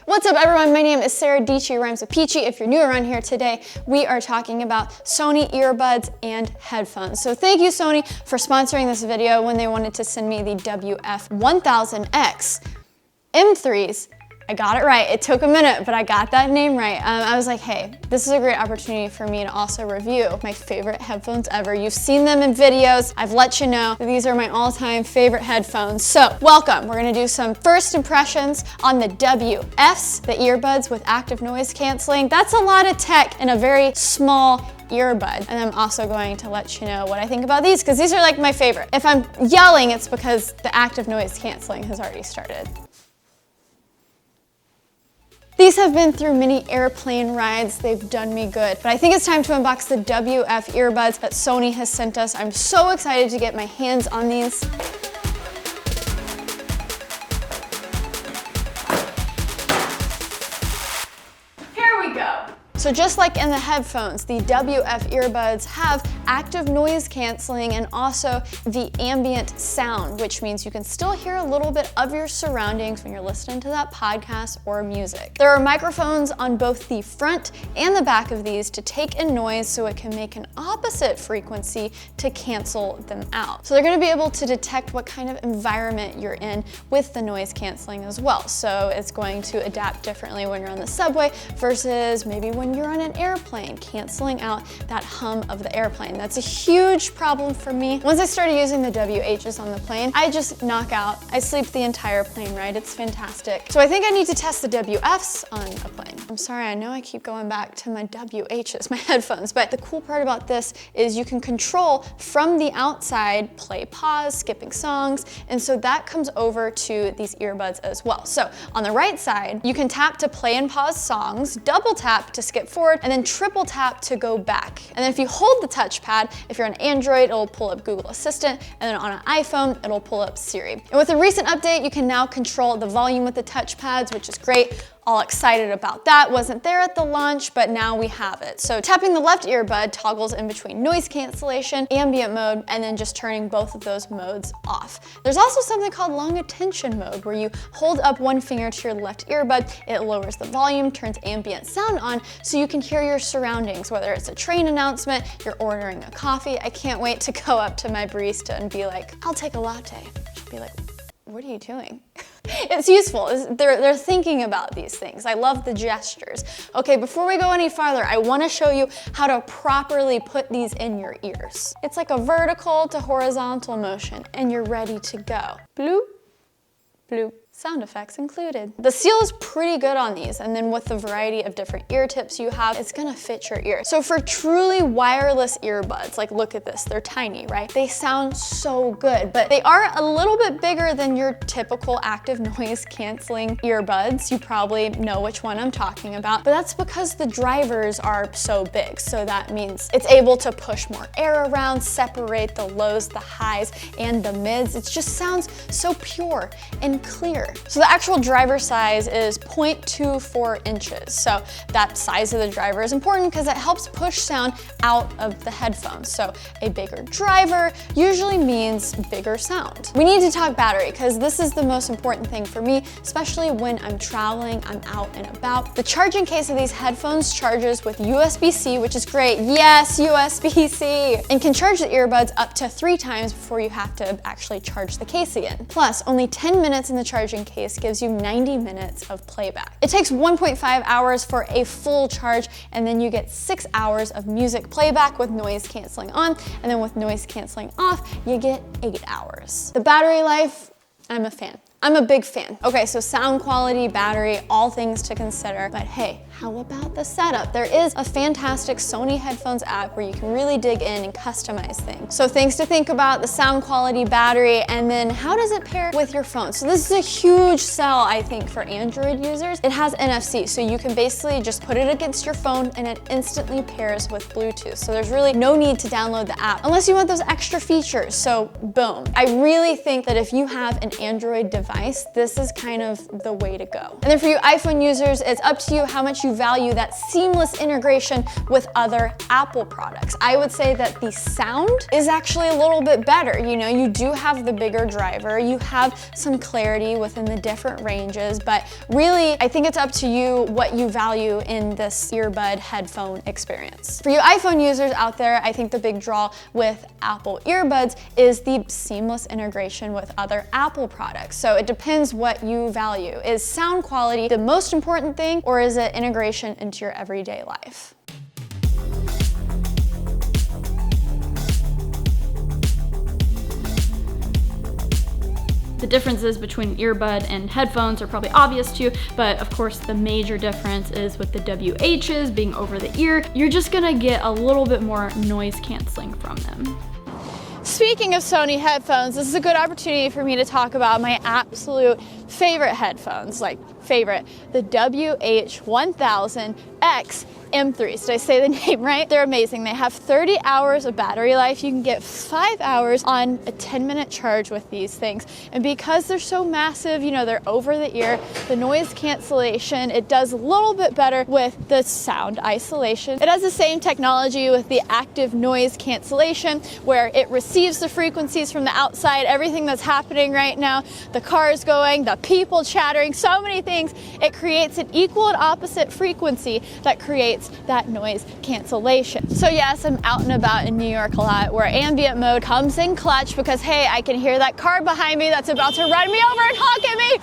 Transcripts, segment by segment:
What's up everyone, my name is Sara, Dietschy rhymes with Peachy. If you're new around here today, we are talking about Sony earbuds and headphones. So thank you Sony for sponsoring this video when they wanted to send me the WF-1000XM3s. I got it right. It took a minute, but I got that name right. I was like, hey, this is a great opportunity for me to also review my favorite headphones ever. You've seen them in videos. I've let you know that these are my all-time favorite headphones. So welcome. We're gonna do some first impressions on the WFs, the earbuds with active noise canceling. That's a lot of tech in a very small earbud. And I'm also going to let you know what I think about these because these are like my favorite. If I'm yelling, it's because the active noise canceling has already started. These have been through many airplane rides, they've done me good, but I think it's time to unbox the WF earbuds that Sony has sent us. I'm so excited to get my hands on these. Here we go. So just like in the headphones, the WF earbuds have active noise canceling and also the ambient sound, which means you can still hear a little bit of your surroundings when you're listening to that podcast or music. There are microphones on both the front and the back of these to take in noise so it can make an opposite frequency to cancel them out. So they're gonna be able to detect what kind of environment you're in with the noise canceling as well. So it's going to adapt differently when you're on the subway versus maybe when you're on an airplane, canceling out that hum of the airplane. That's a huge problem for me. Once I started using the WHs on the plane, I just knock out. I sleep the entire plane ride. It's fantastic. So I think I need to test the WFs on a plane. I'm sorry, I know I keep going back to my WHs, my headphones, but the cool part about this is you can control from the outside, play, pause, skipping songs, and so that comes over to these earbuds as well. So on the right side, you can tap to play and pause songs, double tap to skip forward, and then triple tap to go back. And then if you hold the touchpad, if you're on Android, it'll pull up Google Assistant, and then on an iPhone, it'll pull up Siri. And with a recent update, you can now control the volume with the touchpads, which is great. All excited about that. Wasn't there at the launch, but now we have it. So tapping the left earbud toggles in between noise cancellation, ambient mode, and then just turning both of those modes off. There's also something called long attention mode where you hold up one finger to your left earbud, it lowers the volume, turns ambient sound on so you can hear your surroundings, whether it's a train announcement, you're ordering a coffee. I can't wait to go up to my barista and be like, I'll take a latte. She'll be like, what are you doing? It's useful. They're thinking about these things. I love the gestures. Okay, before we go any farther, I want to show you how to properly put these in your ears. It's like a vertical to horizontal motion, and you're ready to go. Bloop, bloop. Sound effects included. The seal is pretty good on these, and then with the variety of different ear tips you have, it's gonna fit your ear. So for truly wireless earbuds, like look at this, they're tiny, right? They sound so good, but they are a little bit bigger than your typical active noise canceling earbuds. You probably know which one I'm talking about, but that's because the drivers are so big. So that means it's able to push more air around, separate the lows, the highs, and the mids. It just sounds so pure and clear. So the actual driver size is 0.24 inches. So that size of the driver is important because it helps push sound out of the headphones. So a bigger driver usually means bigger sound. We need to talk battery because this is the most important thing for me, especially when I'm traveling, I'm out and about. The charging case of these headphones charges with USB-C, which is great. Yes, USB-C! And can charge the earbuds up to 3 times before you have to actually charge the case again. Plus, only 10 minutes in the charging case gives you 90 minutes of playback. It takes 1.5 hours for a full charge, and then you get 6 hours of music playback with noise canceling on, and then with noise canceling off, you get 8 hours. The battery life, I'm a fan. I'm a big fan. Okay, so sound quality, battery, all things to consider, but hey, how about the setup? There is a fantastic Sony headphones app where you can really dig in and customize things. So things to think about, the sound quality, battery, and then how does it pair with your phone? So this is a huge sell, I think, for Android users. It has NFC, so you can basically just put it against your phone and it instantly pairs with Bluetooth. So there's really no need to download the app unless you want those extra features, so boom. I really think that if you have an Android device, this is kind of the way to go. And then for you iPhone users, it's up to you how much you value that seamless integration with other Apple products. I would say that the sound is actually a little bit better. You know, you do have the bigger driver, you have some clarity within the different ranges, but really, I think it's up to you what you value in this earbud headphone experience. For you iPhone users out there, I think the big draw with Apple earbuds is the seamless integration with other Apple products. So it depends what you value. Is sound quality the most important thing, or is it integration into your everyday life? The differences between earbud and headphones are probably obvious to you, but of course the major difference is with the WHs being over the ear, you're just gonna get a little bit more noise canceling from them. Speaking of Sony headphones, this is a good opportunity for me to talk about my absolute favorite headphones, like favorite, the WF-1000XM3. Did I say the name right? They're amazing. They have 30 hours of battery life. You can get 5 hours on a 10-minute charge with these things. And because they're so massive, you know, they're over the ear, the noise cancellation, it does a little bit better with the sound isolation. It has the same technology with the active noise cancellation, where it receives the frequencies from the outside, everything that's happening right now, the cars going, the people chattering, so many things. It creates an equal and opposite frequency that creates that noise cancellation. So yes, I'm out and about in New York a lot, where ambient mode comes in clutch because, hey, I can hear that car behind me that's about to run me over and honk at me.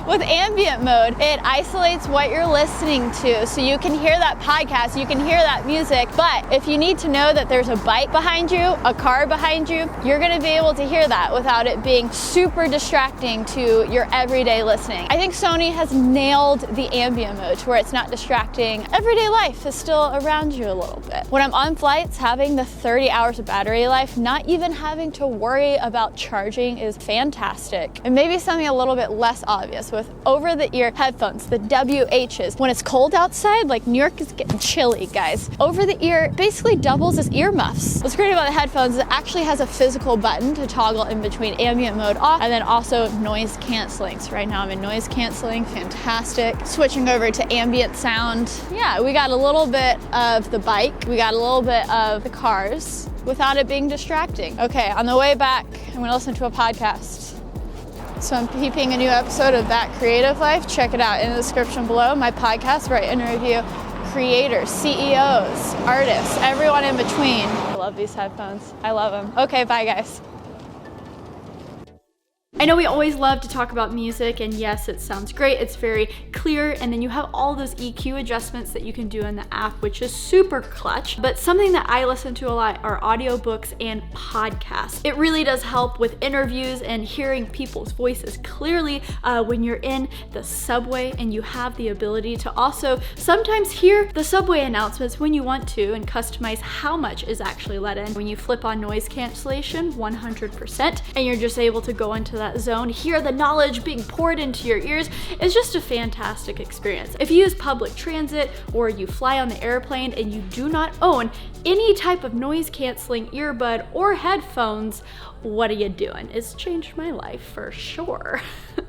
With ambient mode, it isolates what you're listening to, so you can hear that podcast, you can hear that music, but if you need to know that there's a bike behind you, a car behind you, you're gonna be able to hear that without it being super distracting to your everyday listening. I think Sony has nailed the ambient mode to where it's not distracting. Everyday life is still around you a little bit. When I'm on flights, having the 30 hours of battery life, not even having to worry about charging, is fantastic. And maybe something a little bit less obvious with over-the-ear headphones, the WHs. When it's cold outside, like New York is getting chilly, guys, over-the-ear basically doubles as earmuffs. What's great about the headphones is it actually has a physical button to toggle in between ambient mode off and then also noise canceling. So right now I'm in noise canceling, fantastic. Switching over to ambient sound. Yeah, we got a little bit of the bike, we got a little bit of the cars without it being distracting. Okay, on the way back, I'm gonna listen to a podcast. So I'm peeping a new episode of That Creative Life. Check it out in the description below. My podcast where I interview creators, CEOs, artists, everyone in between. I love these headphones. I love them. Okay, bye guys. I know we always love to talk about music, and yes, it sounds great, it's very clear, and then you have all those EQ adjustments that you can do in the app, which is super clutch. But something that I listen to a lot are audiobooks and podcasts. It really does help with interviews and hearing people's voices clearly when you're in the subway, and you have the ability to also sometimes hear the subway announcements when you want to and customize how much is actually let in. When you flip on noise cancellation 100%, and you're just able to go into that zone, hear the knowledge being poured into your ears, is just a fantastic experience. If you use public transit or you fly on the airplane and you do not own any type of noise canceling earbud or headphones, what are you doing? It's changed my life for sure.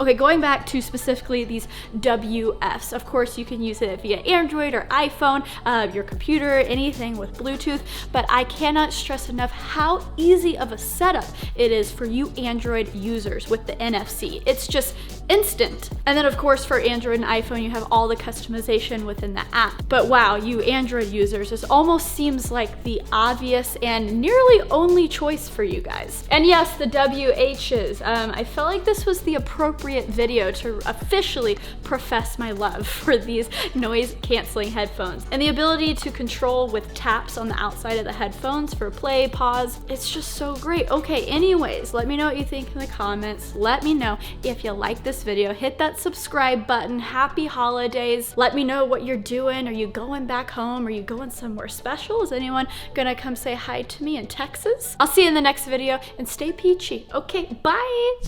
Okay, going back to specifically these WFs, of course you can use it via Android or iPhone, your computer, anything with Bluetooth, but I cannot stress enough how easy of a setup it is for you Android users with the NFC. It's just instant. And then of course for Android and iPhone you have all the customization within the app. But wow, you Android users, this almost seems like the obvious and nearly only choice for you guys. And yes, the WHs. I felt like this was the appropriate video to officially profess my love for these noise canceling headphones. And the ability to control with taps on the outside of the headphones for play, pause, it's just so great. Okay, anyways, let me know what you think in the comments. Let me know if you like this video. Hit that subscribe button. Happy holidays. Let me know what you're doing. Are you going back home? Are you going somewhere special? Is anyone gonna come say hi to me in Texas? I'll see you in the next video, and stay peachy. Okay, bye.